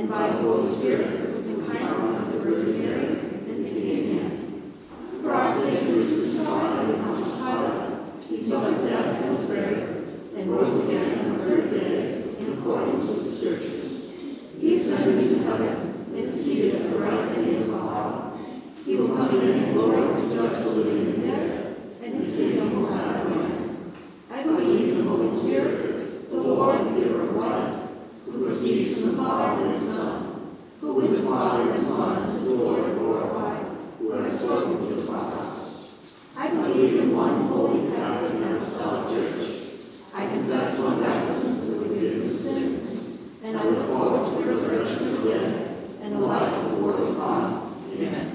and by the Holy Spirit, was incarnate of the Virgin Mary, and became man. For our sake he was crucified under Pontius Pilate. He suffered death and was buried, and rose again on the third day, in accordance with the Scriptures. He ascended into heaven, and is seated at the right hand of the Father. He will come again in glory to judge the living and the dead, and his kingdom will have no end. I believe in the Holy Spirit, the Lord, the giver of life, who proceeds from the Father and the Son, who with the Father and the Son is adored and glorified, who has spoken to the prophets. I believe in one holy Catholic and Apostolic Church. I confess one baptism for the forgiveness of sins, and I look forward to the resurrection of the dead and the life of the world to come. Amen.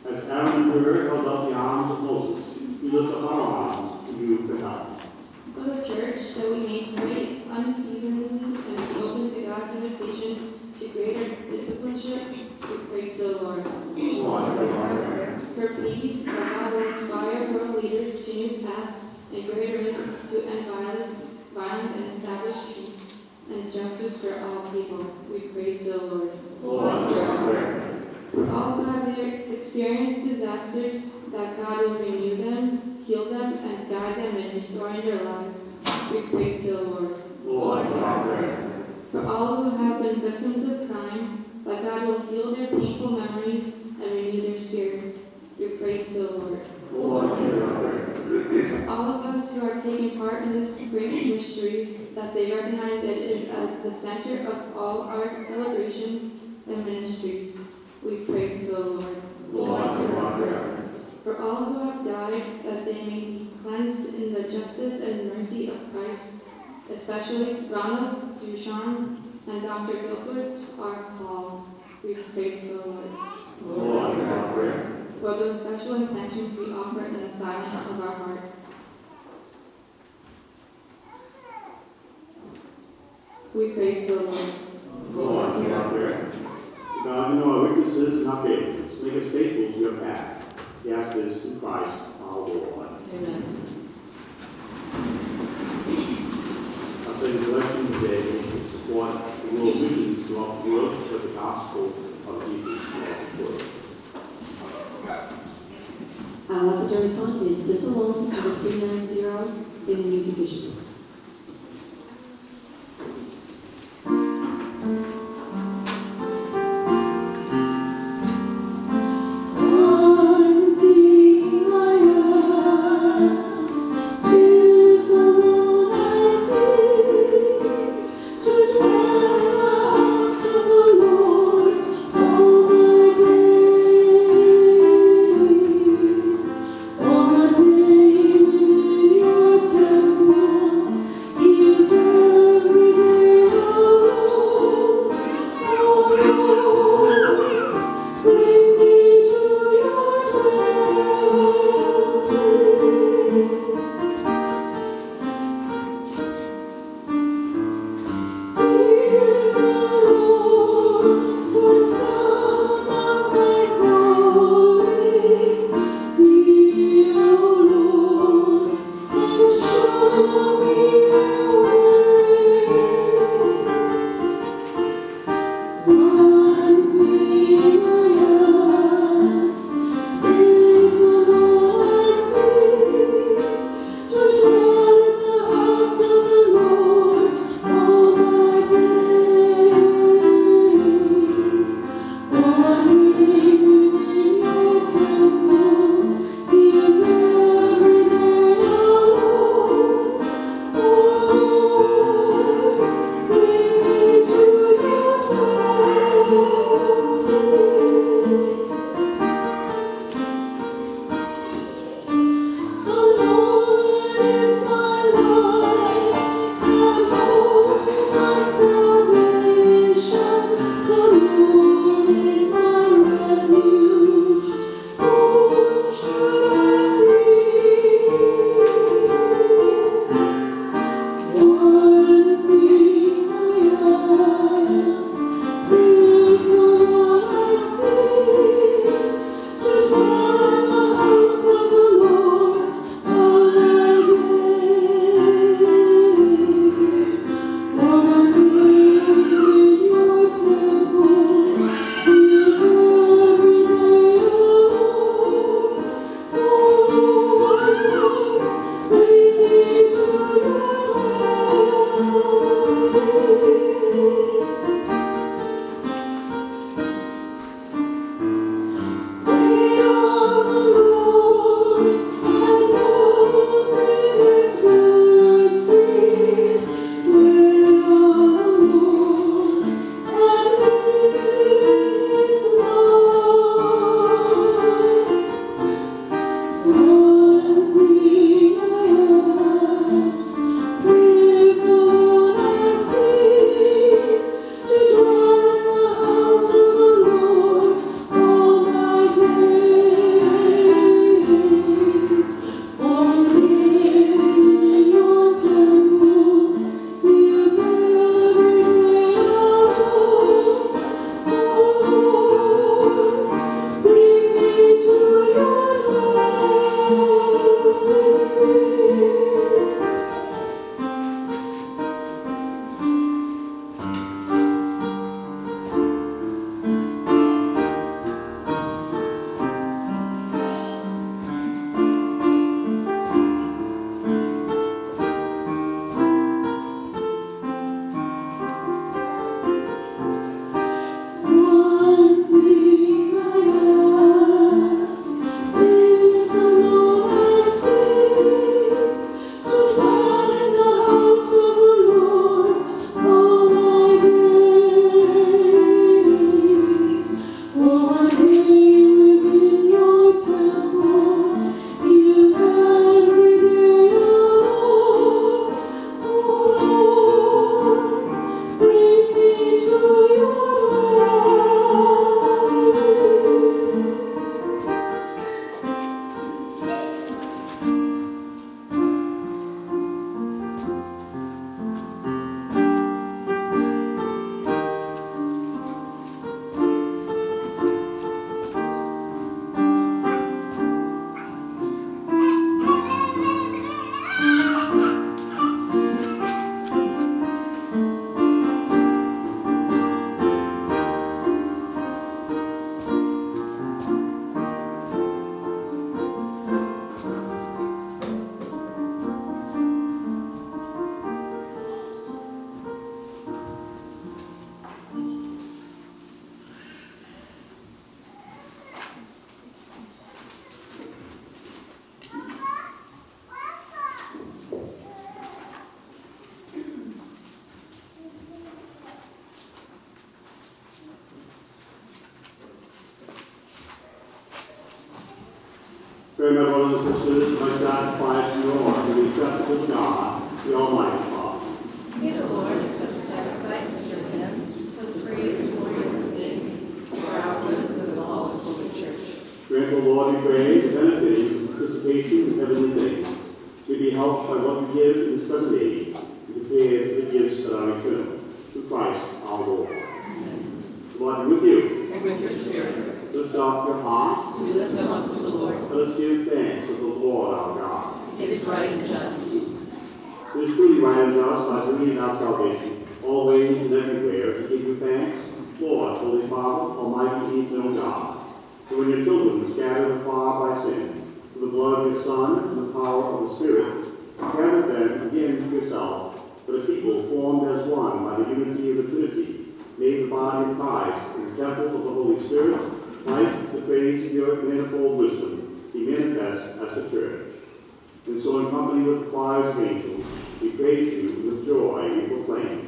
As Aaron and Hur held up the arms of Moses, we lift up our arms to you for help. O the Church, that we may pray unceasingly and be open to God's invitations to greater discipleship, we pray to the Lord. For peace, that God will inspire world leaders to new paths and greater risks to end violence and establish peace and justice for all people, we pray to the Lord. For all who have experienced disasters, that God will renew them, heal them, and guide them in restoring their lives, we pray to the Lord. For all who have been victims of crime, that God will heal their painful memories and renew their spirits, we pray to the Lord. For all of us who are taking part in this great mystery, that they recognize it is as the center of all our celebrations and ministries, we pray to the Lord. For all who have died, that they may be cleansed in the justice and mercy of Christ, especially Ronald Duchamp and Dr. Gilbert R. Paul, we pray to the Lord. For those special intentions we offer in the silence of our heart. We pray to the Lord. God, you know our weaknesses and our failures. Make us faithful to your path. We ask this through Christ our Lord. Amen. Our second collection today will support the world missions throughout the world for the gospel of Jesus Christ. Our lavatory song is This Alone, number 390 in the music vision. Temple Pray, my brothers and sisters, my sacrifice and your heart to be acceptable to God, the Almighty Father. May the Lord accept the sacrifice of your hands for the praise and glory of his name, for our good and the good of all his holy church. Grant, O Lord, we pray, the benefiting participation in heavenly things, to be helped by what we give in this present age, and to pay the gifts that are eternal, through Christ our Lord. The Lord be with you. And with your spirit, Lift up your hearts. we lift them up to the Lord. Let us give thanks to the Lord our God. It is right and just. It is truly right and just, by believing our salvation, always and everywhere, to give you thanks, Lord, Holy Father, Almighty and eternal God. For when your children were scattered afar by sin, through the blood of your Son and the power of the Spirit, gather them again to yourself, for the people formed as one by the unity of the Trinity, made the body of Christ in the temple of the Holy Spirit, might, the praise of your manifold wisdom, be manifest as the church. And so in company with the choirs of angels, we praise you with joy we proclaim.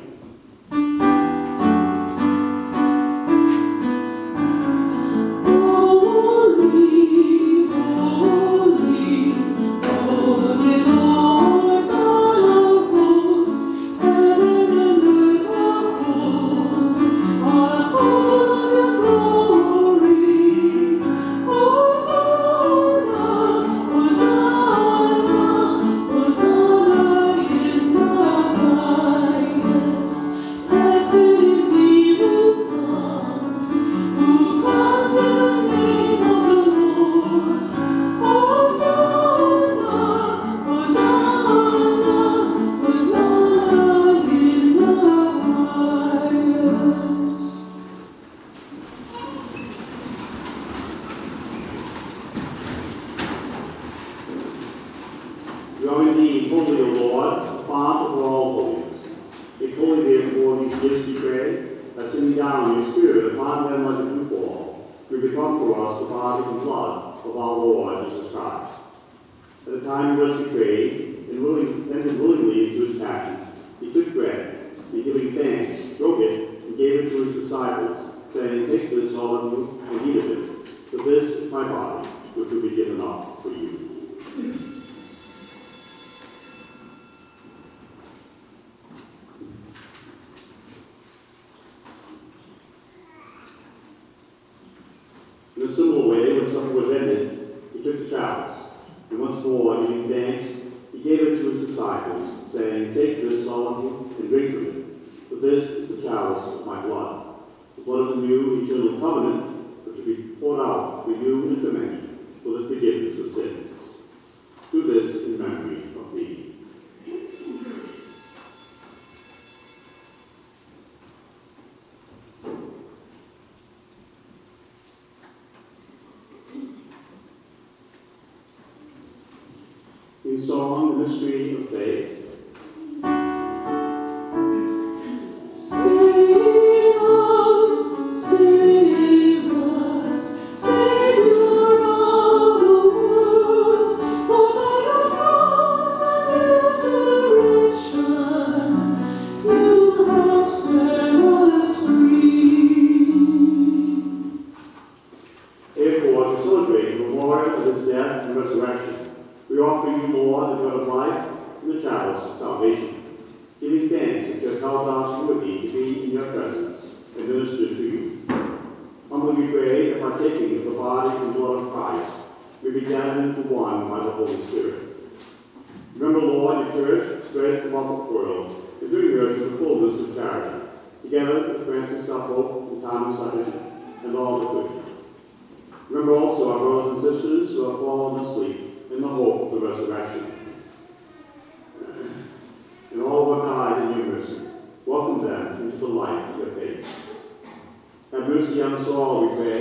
You are indeed holy, O Lord, the Father of all holiness. Make holy, therefore, these gifts, we pray, that sending down your Spirit upon them like a dewfall, may become for us the body and blood of our Lord Jesus Christ. At the time he was betrayed, and entered willingly into his passion, he took bread, and giving thanks, broke it, and gave it to his disciples, saying, Take this, all of you, and eat of it, for this is my body, which will be given up for you. In a similar way, when supper was ended, he took the chalice, and once more, giving thanks, he gave it to his disciples, saying, Take this, all of you, and drink from it, for this is the chalice of my blood, the blood of the new eternal covenant, which will be poured out for you and for many, for the forgiveness of sins. Do this in memory of me. In song, the mystery of faith. Save us, Savior of the world, for by your cross and resurrection, you have set us free. Therefore, to celebrate the memorial of his death and resurrection, we offer you, Lord, the bread of life and the chalice of salvation, giving thanks that you have held us worthy to be in your presence and ministered to you. Humbly we pray that partaking of the body and blood of Christ, we be gathered into one by the Holy Spirit. Remember, Lord, your church spread throughout the world, and bring her to the fullness of charity, together with Francis our Pope and Thomas our Bishop, and all the clergy. Remember also our brothers and sisters who have fallen asleep in the hope of the resurrection. And all who have died in your mercy, welcome them into the light of your face. Have mercy on us all, we pray,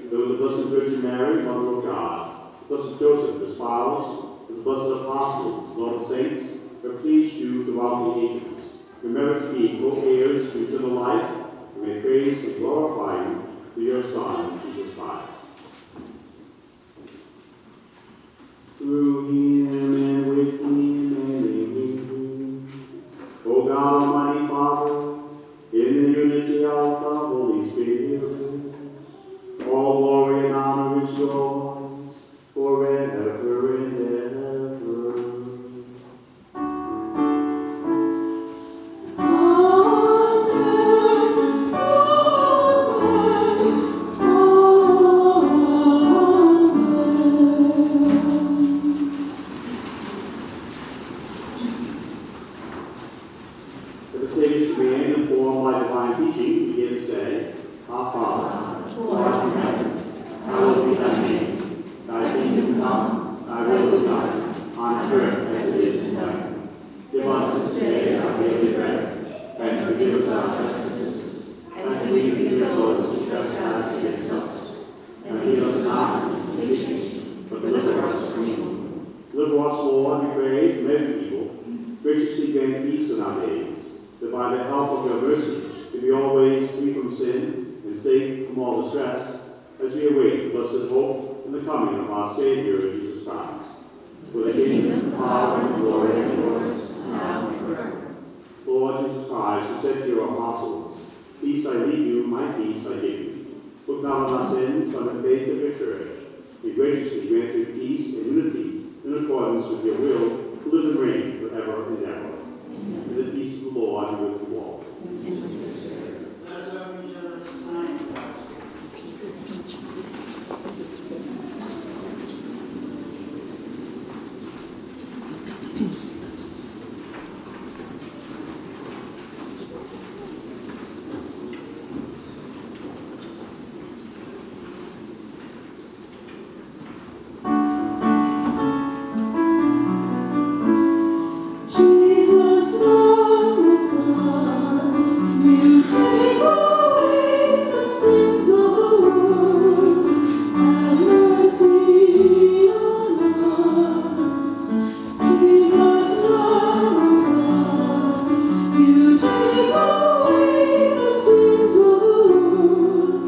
that with the Blessed Virgin Mary, Mother of God, Blessed Joseph, his spouse, and the blessed apostles, and all the saints, have pleased you throughout the ages. Remember to be co-heirs to eternal life, and may praise and glorify you through your Son, Jesus Christ. Through him and with him and in him, O God, Almighty Father, in the unity of the Holy Spirit, all glory and honor is yours forever. from all distress as we await the blessed hope and the coming of our Savior, Jesus Christ. For the kingdom, power, and glory are yours, now and forever. Lord Jesus Christ, who said to your apostles, "Peace I leave you, my peace I give you," look not on our sins, but the faith of your church. May graciously grant you peace and unity in accordance with your will, to live and reign forever and ever. And the peace of the Lord be with you all. Let us have each other's sign. Jesus, Lamb of God, you take away the sins of the world. Have mercy on us. Jesus, Lamb of God, you take away the sins of the world.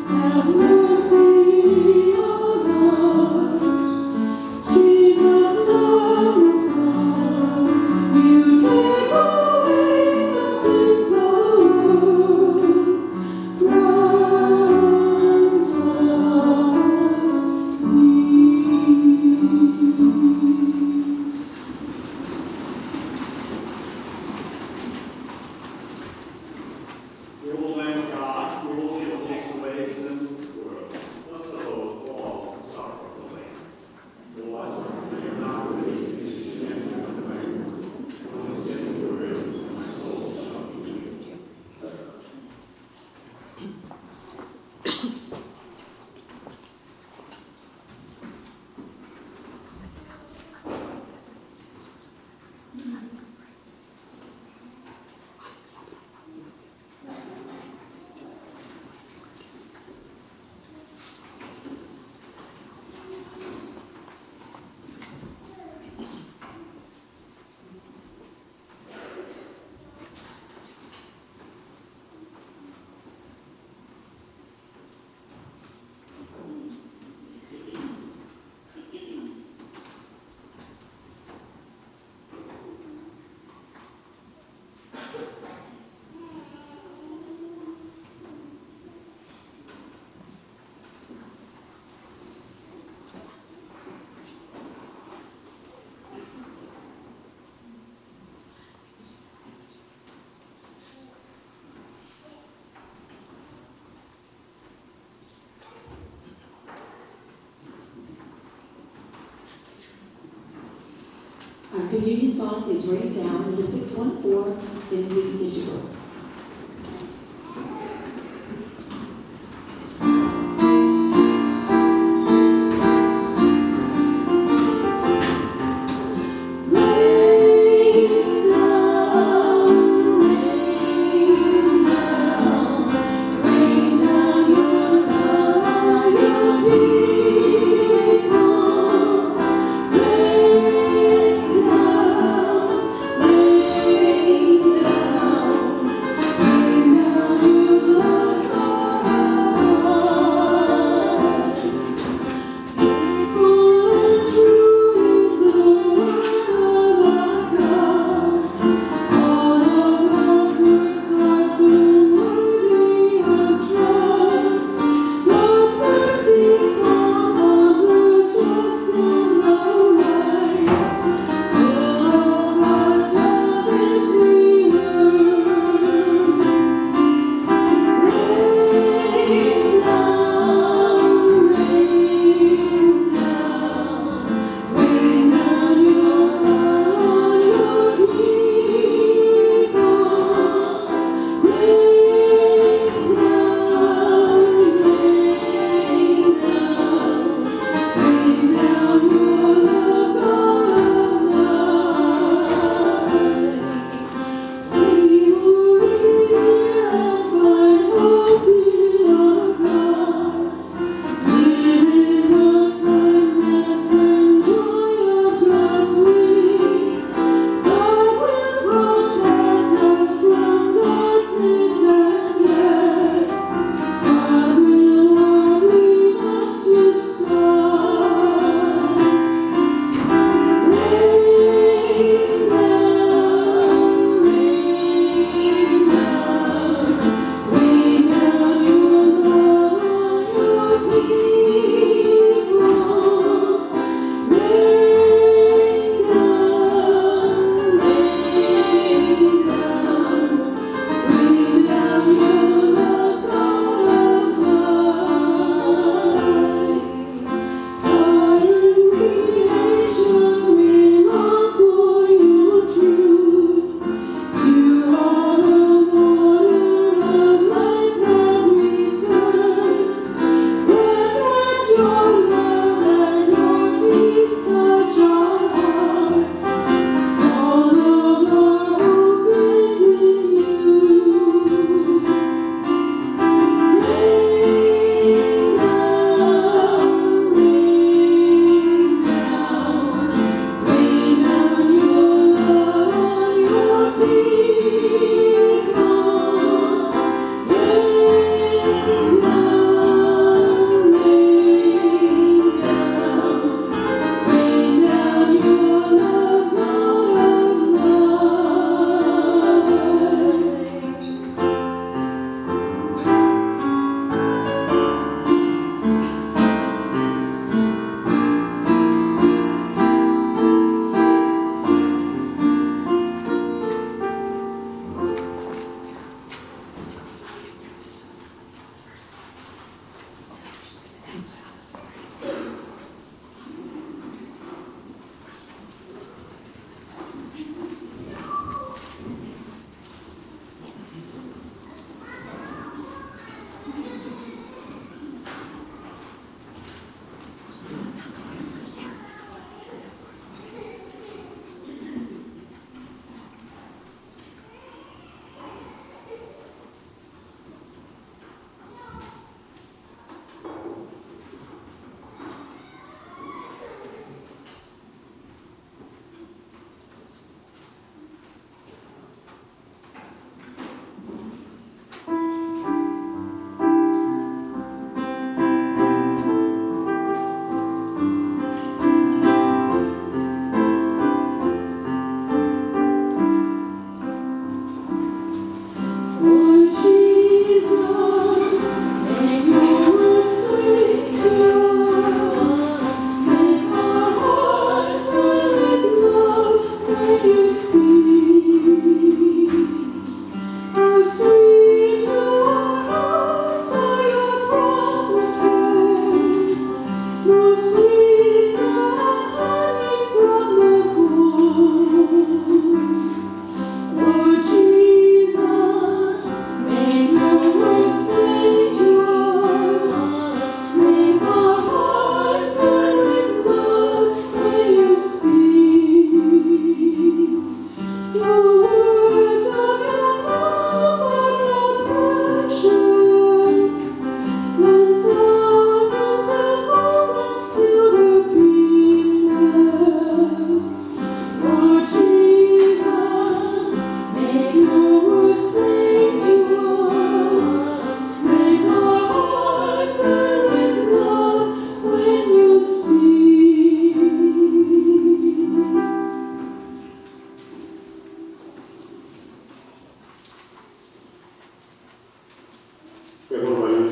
Have mercy on us. Jesus, Lamb of God, you take away the sins of the world. Grant us peace. The Holy Lamb of God, who holy will takes away the sins of the world, bless the host of all who suffer of the land. Lord, I am not worthy to position and to my only sin and word, and my soul shall be with you. Our communion song is Rain Down in the 614 in the music digital. Rain down, rain down your love on your people. Rain down,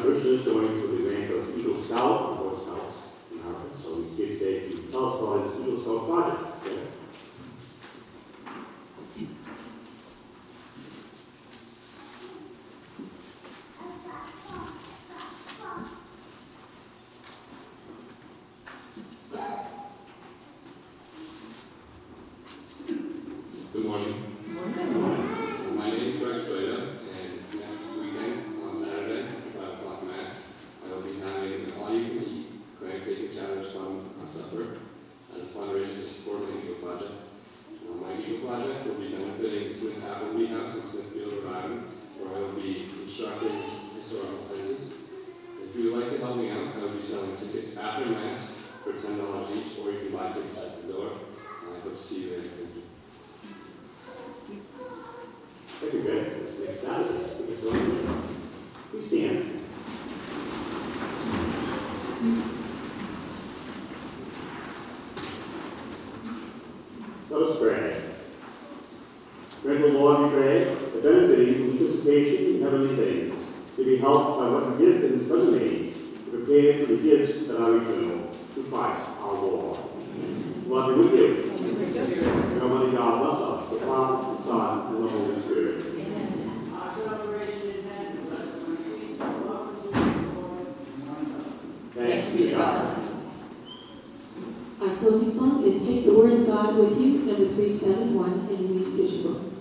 parishioners going for the rank of Eagle Scout and Boy Scouts in America. So he's here today to tell us about his Eagle Scout project. Okay? Good morning. My name is Greg Slater, and next weekend on Saturday, 5 o'clock mass, I will be having an all-you-can-eat clam bacon chowder supper as a fundraiser to support my Eagle Project. My Eagle Project will be benefiting Smith Appleby House in Smithfield, Rhode Island, where I will be constructing historical places. If you would like to help me out, I will be selling tickets after mass for $10 each, or you can buy tickets at the door. I hope to see you there. Thank you. Thank you, Greg. It's next Saturday. It's Wednesday. Please stand. Let us pray. Grant the Lord, we pray, the benefiting from participation in heavenly things, to be helped by what we give in this present age, to prepare for the gifts that are eternal, through Christ our Lord. Lord be with you. Almighty God bless us, the Father, the Son, and the Holy Spirit. Our celebration is ended. Let us retreat. Welcome to the Lord and one another. Thanks be to God. Our closing song is Take the Word of God with You, number 371 in the Music Vision Book.